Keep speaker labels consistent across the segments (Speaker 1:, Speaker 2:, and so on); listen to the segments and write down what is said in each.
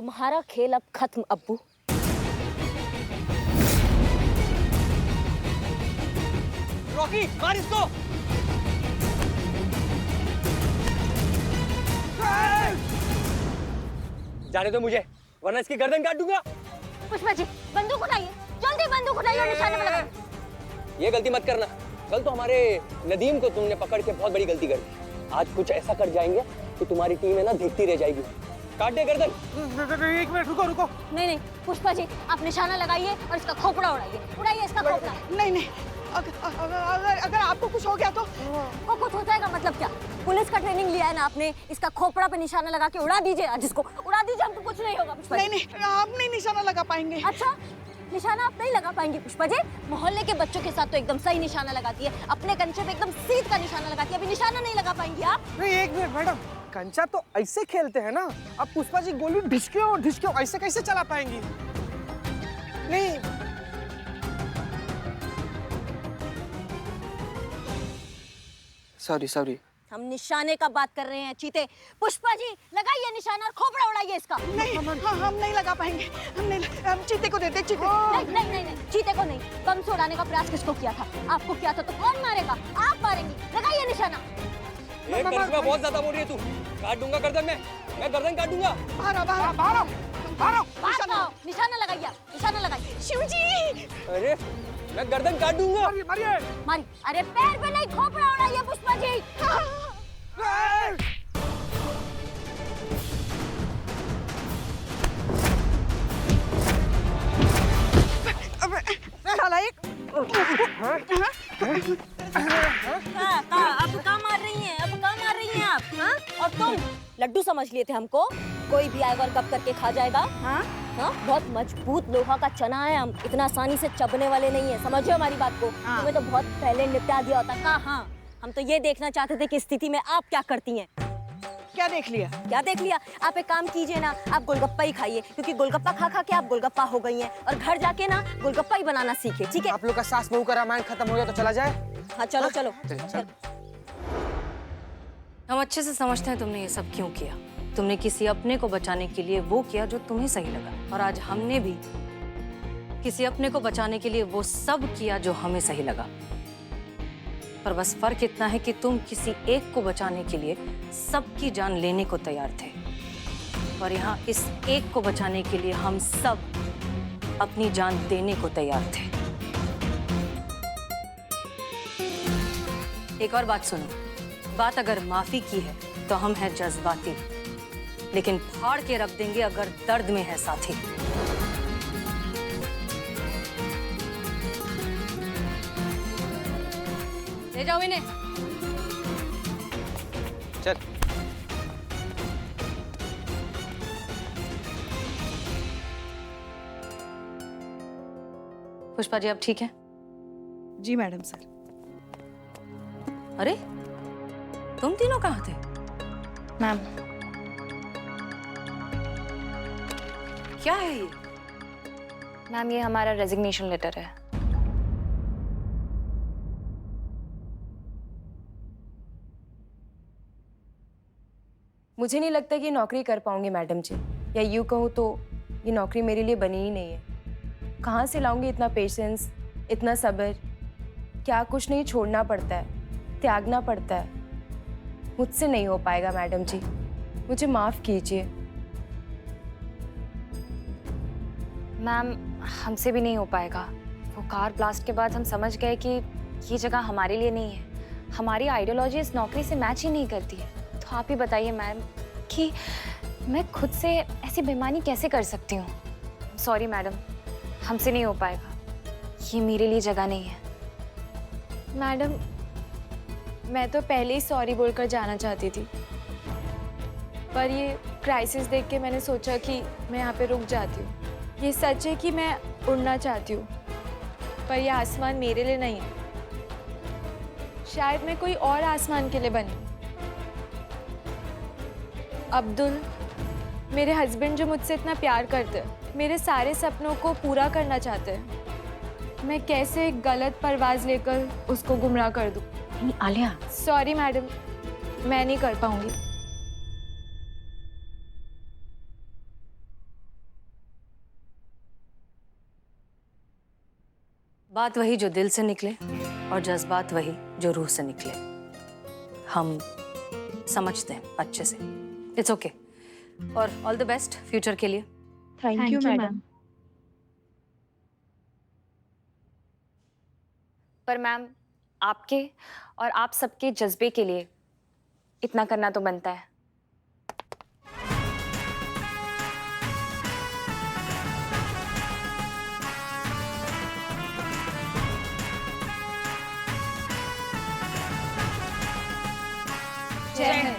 Speaker 1: तुम्हारा खेल अब खत्म अब्बू।
Speaker 2: रॉकी मार इसको। जाने दो मुझे, वरना इसकी गर्दन काट दूंगा।
Speaker 1: पुष्पा जी बंदूक उठाइए, जल्दी बंदूक उठाइए और निशाने पे लगाइए।
Speaker 2: ये गलती मत करना। कल तो हमारे नदीम को तुमने पकड़ के बहुत बड़ी गलती कर दी। आज कुछ ऐसा कर जाएंगे कि तुम्हारी टीम है ना देखती रह जाएगी। काट दे गर्दन।
Speaker 3: एक मिनट रुको।
Speaker 1: नहीं नहीं पुष्पा जी, आप निशाना लगाइए और इसका खोपड़ा उड़ाइए, उड़ाइए इसका खोपड़ा।
Speaker 4: नहीं, अगर आपको कुछ हो गया तो?
Speaker 1: वो कुछ हो जाएगा मतलब क्या? पुलिस का ट्रेनिंग लिया है ना आपने, इसका खोपड़ा पे निशाना लगा के उड़ा दीजिए, आज इसको उड़ा दीजिए, हमको कुछ नहीं होगा पुष्पा जी।
Speaker 4: नहीं, आप नहीं निशाना लगा पाएंगे।
Speaker 1: अच्छा, निशाना आप नहीं लगा पाएंगे पुष्पा जी? मोहल्ले के बच्चों के साथ तो एकदम सही निशाना लगाती है, अपने कंचे पे एकदम सीध का निशाना लगाती है, अभी निशाना नहीं लगा पाएंगी आप?
Speaker 3: नहीं, एक मिनट मैडम, कंचा तो ऐसे खेलते हैं ना। अब पुष्पा जी गोली ढिसके ऐसे कैसे चला पाएंगी? नहीं। सॉरी।
Speaker 1: हम निशाने का बात कर रहे हैं चीते। पुष्पा जी लगाइए निशाना और खोपड़ा उड़ाइए इसका।
Speaker 4: नहीं, हम नहीं लगा पाएंगे। हम चीते को देते, चीते।
Speaker 1: नहीं, चीते को नहीं। बम से उड़ाने का प्रयास किसको किया था? आपको किया था तो कौन मारेगा? आप मारेंगी। लगाइए निशाना।
Speaker 2: एक करिश्मा बहुत ज्यादा बोल रही है तू। काट दूंगा गर्दन में, मैं गर्दन काट दूंगा।
Speaker 4: बाहर
Speaker 1: निशाना लगाइए, निशाना लगाइए।
Speaker 4: शिवजी!
Speaker 2: अरे मैं गर्दन काट दूंगा।
Speaker 1: मारी। अरे पैर पे नहीं, खोपड़ा उड़ाइए पुष्पा जी। अब कहाँ मार रही हैं आप? हाँ? और तुम लड्डू समझ लिए थे हमको? कोई भी आएगा और गप करके खा जाएगा? हाँ? बहुत मजबूत लोहा का चना है हम, इतना आसानी से चबने वाले नहीं है, समझो हमारी बात को। तुम्हें तो बहुत पहले निपटा दिया होता। कहाँ? हम तो ये देखना चाहते थे कि स्थिति में आप क्या करती हैं।
Speaker 4: क्या देख लिया?
Speaker 1: आप एक काम कीजिए ना, आप गोलगप्पा ही खाइए, क्योंकि गोलगप्पा खा के आप गोलगप्पा हो गई हैं। और घर जाके ना गोलगप्पा ही बनाना सीखे, ठीक है?
Speaker 3: आप लोग का सास बहू का रामायण खत्म हो गया तो चला जाए।
Speaker 1: हाँ चलो।
Speaker 5: हम अच्छे से समझते हैं तुमने ये सब क्यों किया। तुमने किसी अपने को बचाने के लिए वो किया जो तुम्हें सही लगा, और आज हमने भी किसी अपने को बचाने के लिए वो सब किया जो हमें सही लगा। पर बस फर्क इतना है कि तुम किसी एक को बचाने के लिए सबकी जान लेने को तैयार थे, और यहाँ इस एक को बचाने के लिए हम सब अपनी जान देने को तैयार थे। एक और बात सुनो, बात अगर माफी की है तो हम हैं जज्बाती, लेकिन फाड़ के रख देंगे अगर दर्द में है साथी। ले जाओ इन्हें।
Speaker 3: चल।
Speaker 5: पुष्पा जी आप ठीक है?
Speaker 4: जी मैडम सर।
Speaker 5: अरे तुम तीनों कहाँ थे?
Speaker 6: मैम,
Speaker 5: क्या है ये?
Speaker 6: मैम ये हमारा रेजिग्नेशन लेटर है।
Speaker 7: मुझे नहीं लगता कि ये नौकरी कर पाऊंगी मैडम जी, या यूँ कहूँ तो ये नौकरी मेरे लिए बनी ही नहीं है। कहाँ से लाऊंगी इतना पेशेंस, इतना सब्र? क्या कुछ नहीं छोड़ना पड़ता है, त्यागना पड़ता है। मुझसे नहीं हो पाएगा मैडम जी, मुझे माफ़ कीजिए।
Speaker 6: मैम हमसे भी नहीं हो पाएगा। वो कार ब्लास्ट के बाद हम समझ गए कि ये जगह हमारे लिए नहीं है। हमारी आइडियोलॉजी इस नौकरी से मैच ही नहीं करती है। तो आप ही बताइए मैम कि मैं खुद से ऐसी बेईमानी कैसे कर सकती हूँ। सॉरी मैडम, हमसे नहीं हो पाएगा, ये मेरे लिए जगह नहीं है।
Speaker 7: मैडम मैं तो पहले ही सॉरी बोलकर जाना चाहती थी, पर ये क्राइसिस देख के मैंने सोचा कि मैं यहाँ पे रुक जाती हूँ। ये सच है कि मैं उड़ना चाहती हूँ, पर यह आसमान मेरे लिए नहीं है। शायद मैं कोई और आसमान के लिए बनी। अब्दुल, मेरे हस्बैंड जो मुझसे इतना प्यार करते हैं, मेरे सारे सपनों को पूरा करना चाहते हैं, मैं कैसे एक गलत परवाज लेकर उसको गुमराह कर दूं?
Speaker 6: नहीं आलिया।
Speaker 7: सॉरी मैडम, मैं नहीं कर पाऊंगी।
Speaker 5: बात वही जो दिल से निकले और जज्बात वही जो रूह से निकले। हम समझते हैं अच्छे से। इट्स ओके और ऑल द बेस्ट फ्यूचर के लिए।
Speaker 7: Thank you madam.
Speaker 6: पर मैम, आपके और आप सबके जज्बे के लिए इतना करना तो बनता है।
Speaker 7: जय हिंद।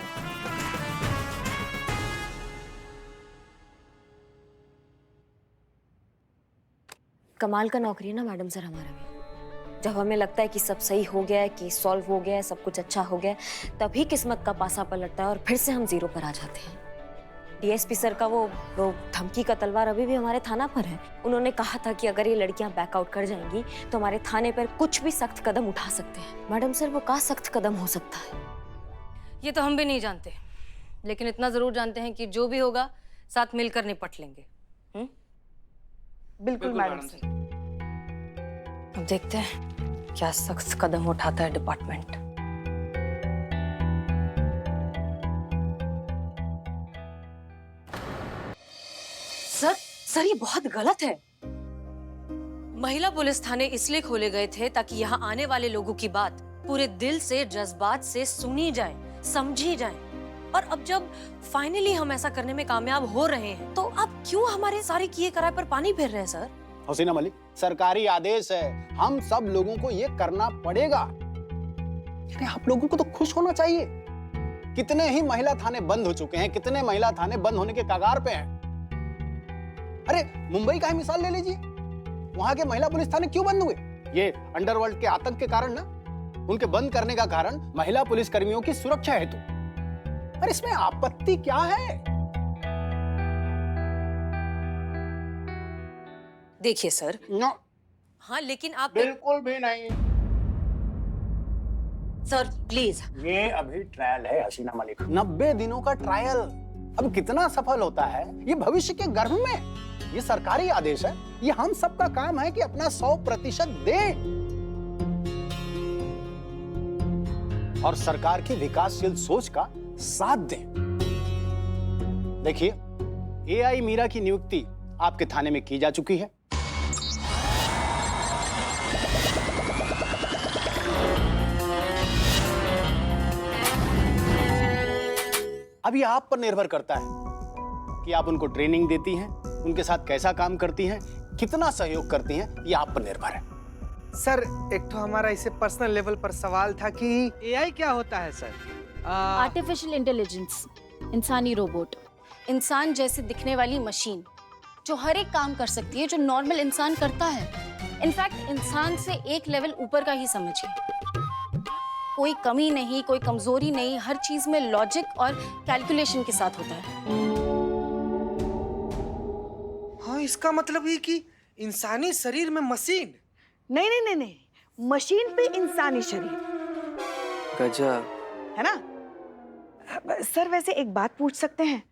Speaker 1: कमाल का नौकरी है ना मैडम सर हमारा भी। जब हमें लगता है कि सब सही हो गया है, केस सॉल्व हो गया है, सब कुछ अच्छा हो गया है, तभी किस्मत का पासा पलटता है और फिर से हम जीरो पर आ जाते हैं। डीएसपी सर का वो धमकी का तलवार अभी भी हमारे थाना पर है। उन्होंने कहा था कि अगर ये लड़कियां बैकआउट कर जाएंगी तो हमारे थाने पर कुछ भी सख्त कदम उठा सकते हैं। मैडम सर वो क्या सख्त कदम हो सकता है?
Speaker 5: ये तो हम भी नहीं जानते, लेकिन इतना जरूर जानते हैं कि जो भी होगा साथ मिलकर निपट लेंगे।
Speaker 4: बिल्कुल मैडम सर।
Speaker 5: अब देखते हैं क्या सख्त कदम उठाता है डिपार्टमेंट। सर ये बहुत गलत है। महिला पुलिस थाने इसलिए खोले गए थे ताकि यहाँ आने वाले लोगों की बात पूरे दिल से, जज्बात से सुनी जाए, समझी जाए। और अब जब फाइनली हम ऐसा करने में कामयाब हो रहे हैं तो आप क्यों हमारे सारे किए कराए पर पानी फेर रहे हैं सर?
Speaker 8: हसीना मलिक, सरकारी आदेश है, हम सब लोगों को ये करना पड़ेगा। अरे आप लोगों को तो खुश होना चाहिए। कितने ही महिला थाने बंद हो चुके हैं, कितने महिला थाने बंद होने के कगार पे हैं। अरे मुंबई का ही मिसाल ले लीजिए, वहां के महिला पुलिस थाने क्यों बंद हुए? ये अंडरवर्ल्ड के आतंक के कारण ना। उनके बंद करने का कारण महिला पुलिस कर्मियों की सुरक्षा हेतु। अरे इसमें आपत्ति क्या है?
Speaker 5: देखिए सर।
Speaker 8: नो,
Speaker 5: हाँ लेकिन आप
Speaker 8: बिल्कुल भी नहीं।
Speaker 5: Sir please.
Speaker 8: ये अभी ट्रायल है हसीना मलिक, 90 दिनों का ट्रायल। अब कितना सफल होता है ये भविष्य के गर्भ में। ये सरकारी आदेश है, ये हम सबका काम है कि अपना 100% दें और सरकार की विकासशील सोच का साथ दें। देखिए, एआई मीरा की नियुक्ति आपके थाने में की जा चुकी है। अब ये आप पर निर्भर करता है कि आप उनको ट्रेनिंग देती हैं, उनके साथ कैसा काम करती हैं, कितना सहयोग करती हैं, ये आप पर निर्भर है।
Speaker 3: सर एक तो हमारा इसे पर्सनल लेवल पर सवाल था कि एआई क्या होता है सर?
Speaker 9: आर्टिफिशियल इंटेलिजेंस, इंसानी रोबोट, इंसान जैसे दिखने वाली मशीन जो हर एक काम कर सकती है जो नॉर्मल इंसान करता है। इनफैक्ट इंसान से एक लेवल ऊपर का ही समझिए। कोई कमी नहीं, कोई कमजोरी नहीं, हर चीज में लॉजिक और कैलकुलेशन के साथ होता है।
Speaker 3: हाँ, इसका मतलब ये कि इंसानी शरीर में मशीन।
Speaker 4: नहीं नहीं नहीं नहीं, मशीन पे इंसानी शरीर।
Speaker 3: गजब
Speaker 4: है ना? सर वैसे एक बात पूछ सकते हैं,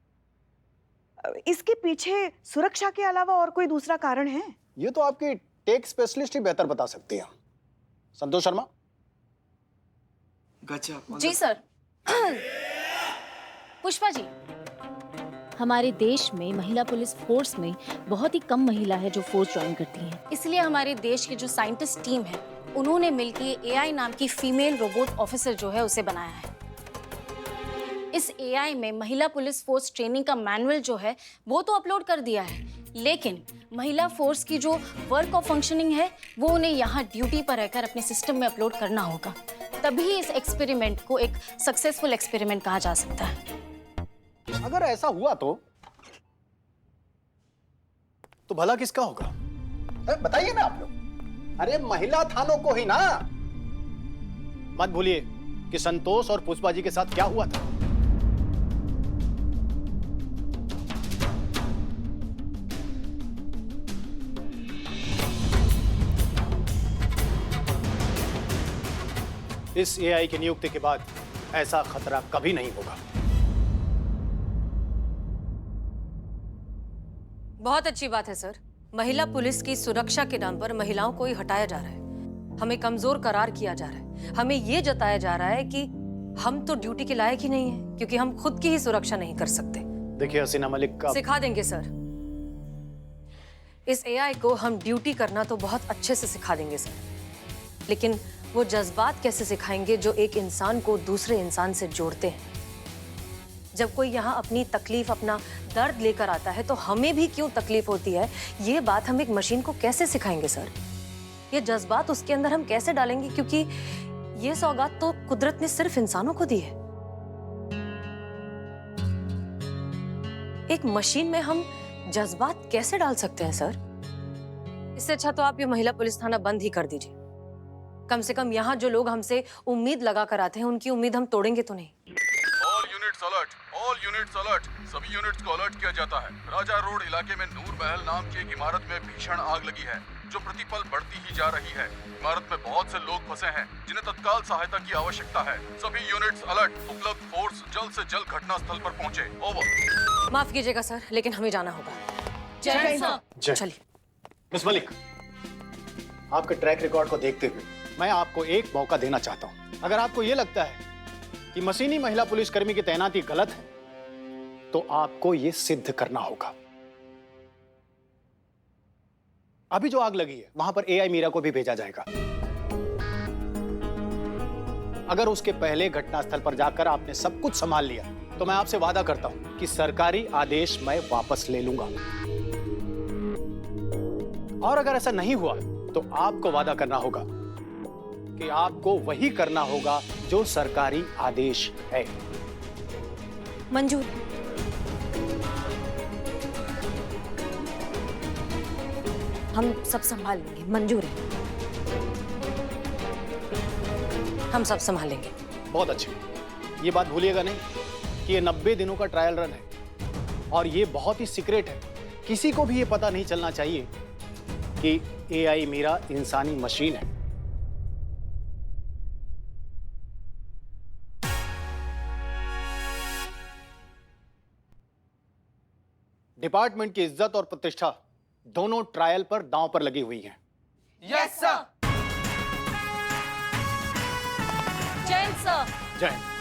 Speaker 4: इसके पीछे सुरक्षा के अलावा और कोई दूसरा कारण है?
Speaker 8: ये तो आपकी टेक स्पेशलिस्ट ही बेहतर बता सकती हैं। संतोष शर्मा।
Speaker 3: गजब।
Speaker 9: जी सर। पुष्पा जी, हमारे देश में महिला पुलिस फोर्स में बहुत ही कम महिला है जो फोर्स ज्वाइन करती हैं। इसलिए हमारे देश की जो साइंटिस्ट टीम है उन्होंने मिलकर एआई नाम की फीमेल रोबोट ऑफिसर जो है उसे बनाया है। इस एआई में महिला पुलिस फोर्स ट्रेनिंग का मैनुअल जो है वो तो अपलोड कर दिया है, लेकिन महिला फोर्स की जो वर्क और फंक्शनिंग है वो उन्हें यहाँ ड्यूटी पर रहकर अपने सिस्टम में अपलोड करना होगा। तभी इस एक्सपेरिमेंट को एक सक्सेसफुल एक्सपेरिमेंट कहा जा सकता है।
Speaker 8: अगर ऐसा हुआ तो भला किसका होगा? बताइए ना आप लोग। अरे महिला थानों को ही ना। मत भूलिए कि संतोष और पुष्पा जी के साथ क्या हुआ था। इस एआई की नियुक्ति के बाद ऐसा खतरा कभी नहीं होगा।
Speaker 5: बहुत अच्छी बात है सर, महिला पुलिस की सुरक्षा के नाम पर महिलाओं को ही हटाया जा रहा है, हमें कमजोर करार किया जा रहा है, हमें ये जताया जा रहा है कि हम तो ड्यूटी के लायक ही नहीं है क्योंकि हम खुद की ही सुरक्षा नहीं कर सकते।
Speaker 8: देखिए हसीना मलिक का
Speaker 5: सिखा देंगे सर, इस एआई को हम ड्यूटी करना तो बहुत अच्छे से सिखा देंगे सर, लेकिन वो जज्बात कैसे सिखाएंगे जो एक इंसान को दूसरे इंसान से जोड़ते हैं। जब कोई यहाँ अपनी तकलीफ, अपना दर्द लेकर आता है तो हमें भी क्यों तकलीफ होती है, ये बात हम एक मशीन को कैसे सिखाएंगे सर? ये जज्बात उसके अंदर हम कैसे डालेंगे, क्योंकि ये सौगात तो कुदरत ने सिर्फ इंसानों को दी है। एक मशीन में हम जज्बात कैसे डाल सकते हैं सर? इससे अच्छा तो आप ये महिला पुलिस थाना बंद ही कर दीजिए। कम से कम यहाँ जो लोग हमसे उम्मीद लगा कर आते हैं उनकी उम्मीद हम तोड़ेंगे तो नहीं।
Speaker 10: ऑल यूनिट्स अलर्ट, सभी यूनिट्स को अलर्ट किया जाता है। राजा रोड इलाके में नूर महल नाम की एक इमारत में भीषण आग लगी है जो प्रतिपल बढ़ती ही जा रही है। इमारत में बहुत से लोग फंसे हैं जिन्हें तत्काल सहायता की आवश्यकता है। सभी यूनिट्स अलर्ट, उपलब्ध फोर्स जल्द से जल्द घटना स्थल पर पहुंचे। ओवर।
Speaker 5: माफ कीजिएगा सर, लेकिन हमें जाना होगा। जय सर। चलिए।
Speaker 8: मिस मलिक, आपके ट्रैक रिकॉर्ड को देखते हुए मैं आपको एक मौका देना चाहता हूं। अगर आपको यह लगता है कि मशीनी महिला पुलिसकर्मी की तैनाती गलत है तो आपको यह सिद्ध करना होगा। अभी जो आग लगी है वहां पर एआई मीरा को भी भेजा जाएगा। अगर उसके पहले घटनास्थल पर जाकर आपने सब कुछ संभाल लिया तो मैं आपसे वादा करता हूं कि सरकारी आदेश मैं वापस ले लूंगा। और अगर ऐसा नहीं हुआ तो आपको वादा करना होगा कि आपको वही करना होगा जो सरकारी आदेश है।
Speaker 1: मंजूर। हम सब संभाल लेंगे, मंजूर है।
Speaker 5: हम सब संभालेंगे।
Speaker 8: बहुत अच्छे। ये बात भूलिएगा नहीं कि ये 90 दिनों का ट्रायल रन है और ये बहुत ही सीक्रेट है। किसी को भी ये पता नहीं चलना चाहिए कि एआई मीरा इंसानी मशीन है। डिपार्टमेंट की इज्जत और प्रतिष्ठा दोनों ट्रायल पर दांव पर लगी हुई हैं।
Speaker 3: Yes sir.
Speaker 1: जय सर।
Speaker 8: जय हिंद।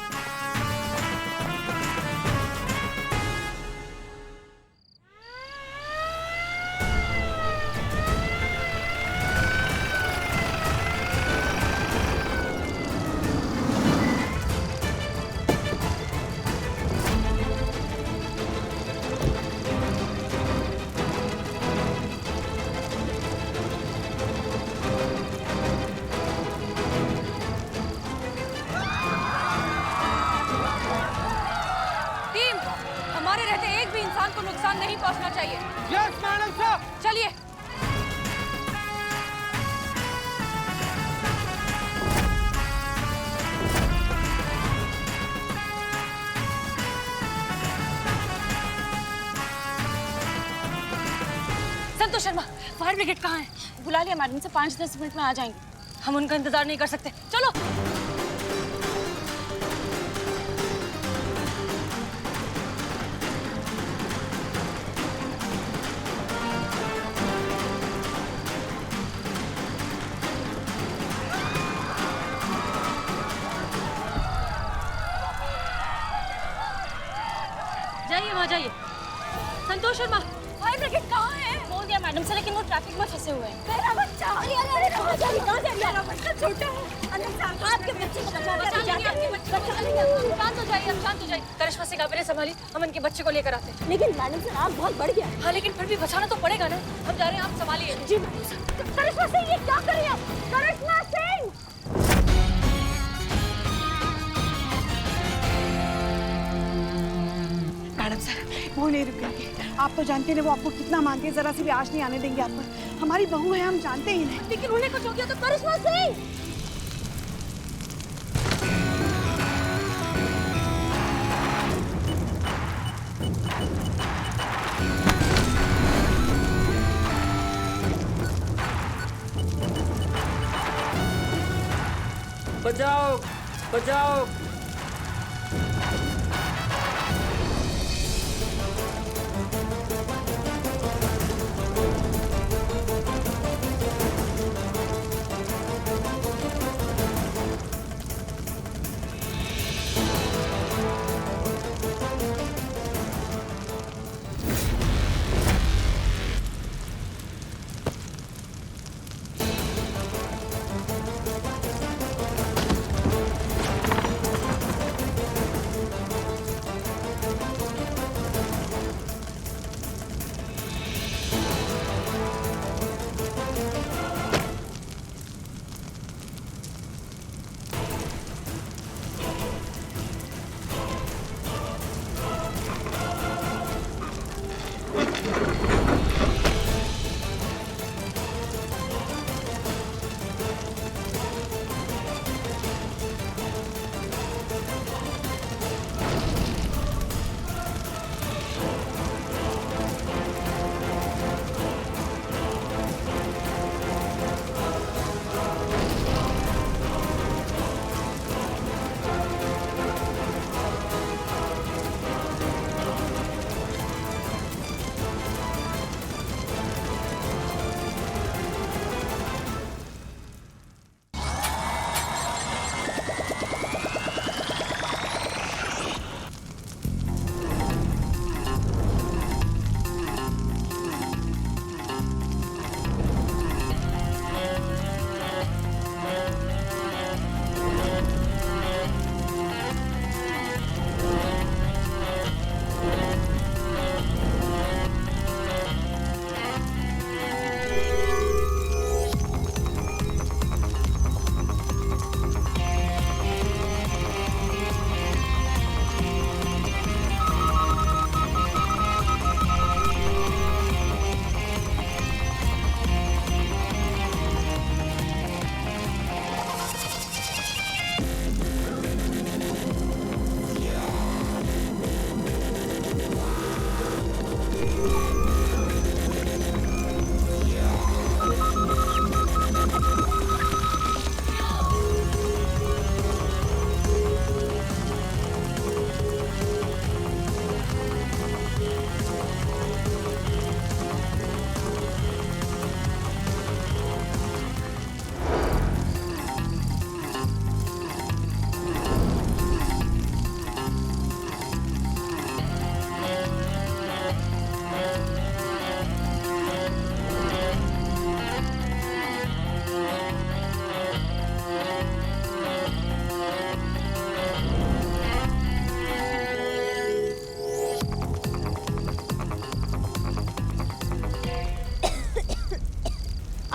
Speaker 5: को नुकसान नहीं पहुंचना चाहिए।
Speaker 3: यस मैडम साहब।
Speaker 5: चलिए। संतोष शर्मा, फायर ब्रिगेड कहाँ है?
Speaker 7: बुला लिया मैडम से, 5-10 मिनट में आ जाएंगे।
Speaker 5: हम उनका इंतजार नहीं कर सकते, चलो। जाइए, वहाँ जाइए। संतोष शर्मा, फायर ब्रिगेड कहाँ है?
Speaker 7: बोल दिया मैडम से, लेकिन वो ट्रैफिक में फंसे हुए हैं।
Speaker 1: मेरा बच्चा, मेरा बच्चा छोटा है। आपके बच्चे को
Speaker 5: बचा लेंगे, आपके बच्चे को बचा लेंगे। शांत हो जाइए, अब शांत हो जाइए। करिश्मा सिंह, आप इन्हें संभालिए, हम इनके बच्चे को लेकर आते हैं।
Speaker 1: लेकिन मैडम सर, आग बहुत बढ़ गया।
Speaker 5: हाँ, लेकिन फिर भी बचाना तो पड़ेगा ना। हम जा रहे हैं, आप संभालिए।
Speaker 1: जी मैडम सर। करिश्मा सिंह, ये क्या कर रही है? करिश्मा सिंह!
Speaker 4: मैडम सर, वो नहीं रुकेंगे। आप तो जानते हैं वो आपको कितना मानते हैं, जरा सी भी आश नहीं आने देंगे आप पर। हमारी बहू है, हम जानते ही नहीं।
Speaker 1: लेकिन उन्हें कुछ हो गया तो करिश्मा सिंह!
Speaker 2: बचाओ, बचाओ।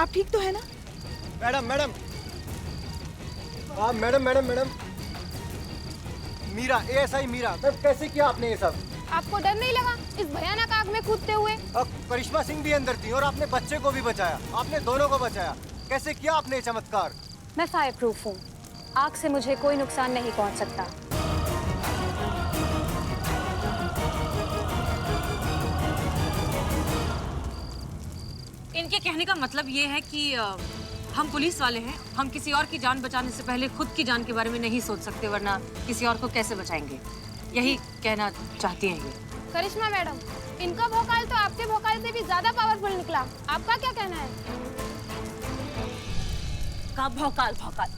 Speaker 4: आप ठीक तो है ना?
Speaker 8: मैडम मैडम, हाँ madam madam madam, Meera, ASI Meera, ma'am कैसे किया आपने ये सब?
Speaker 7: आपको डर नहीं लगा इस भयानक आग में कूदते हुए?
Speaker 8: करिश्मा सिंह भी अंदर थी और आपने बच्चे को भी बचाया, आपने दोनों को बचाया। कैसे किया आपने ये चमत्कार?
Speaker 6: मैं फायर प्रूफ हूँ, आग से मुझे कोई नुकसान नहीं पहुँच सकता।
Speaker 5: इनके कहने का मतलब ये है कि हम पुलिस वाले हैं, हम किसी और की जान बचाने से पहले खुद की जान के बारे में नहीं सोच सकते, वरना किसी और को कैसे बचाएंगे, यही कहना चाहती हैं ये।
Speaker 7: करिश्मा मैडम, इनका भौकाल तो आपके भौकाल से भी ज्यादा पावरफुल निकला। आपका क्या कहना है?
Speaker 1: का भौकाल भौकाल,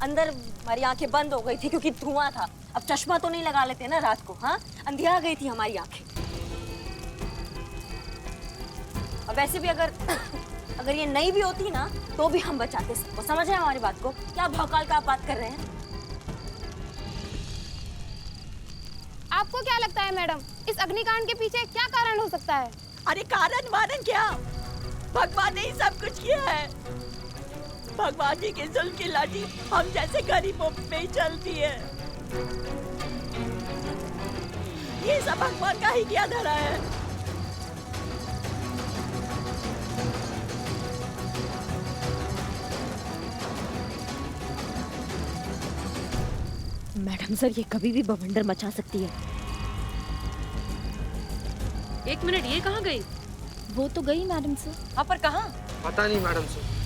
Speaker 1: अंदर हमारी आंखें बंद हो गई थी क्योंकि धुआं था। अब चश्मा तो नहीं लगा लेते ना रात को, हाँ? अंधिया गई थी हमारी आंखें। अब वैसे भी अगर ये नहीं भी होती ना तो भी हम बचाते सबको। समझ रहे हैं हमारी बात को? क्या भौकाल का आप बात कर रहे हैं?
Speaker 7: आपको क्या लगता है मैडम, इस अग्निकांड के पीछे क्या कारण हो सकता है?
Speaker 11: अरे कारण वारण क्या, भगवान ने ही सब कुछ किया है। भगवान जी के जुल्म की लाठी हम जैसे गरीबों पे ही चलती है। ये सब भगवान का ही किया धरा है।
Speaker 1: मैडम सर, ये कभी भी बवंडर मचा सकती है।
Speaker 5: एक मिनट, ये कहाँ गई?
Speaker 9: वो तो गई मैडम सर।
Speaker 5: हाँ, पर कहाँ?
Speaker 3: पता नहीं मैडम सर।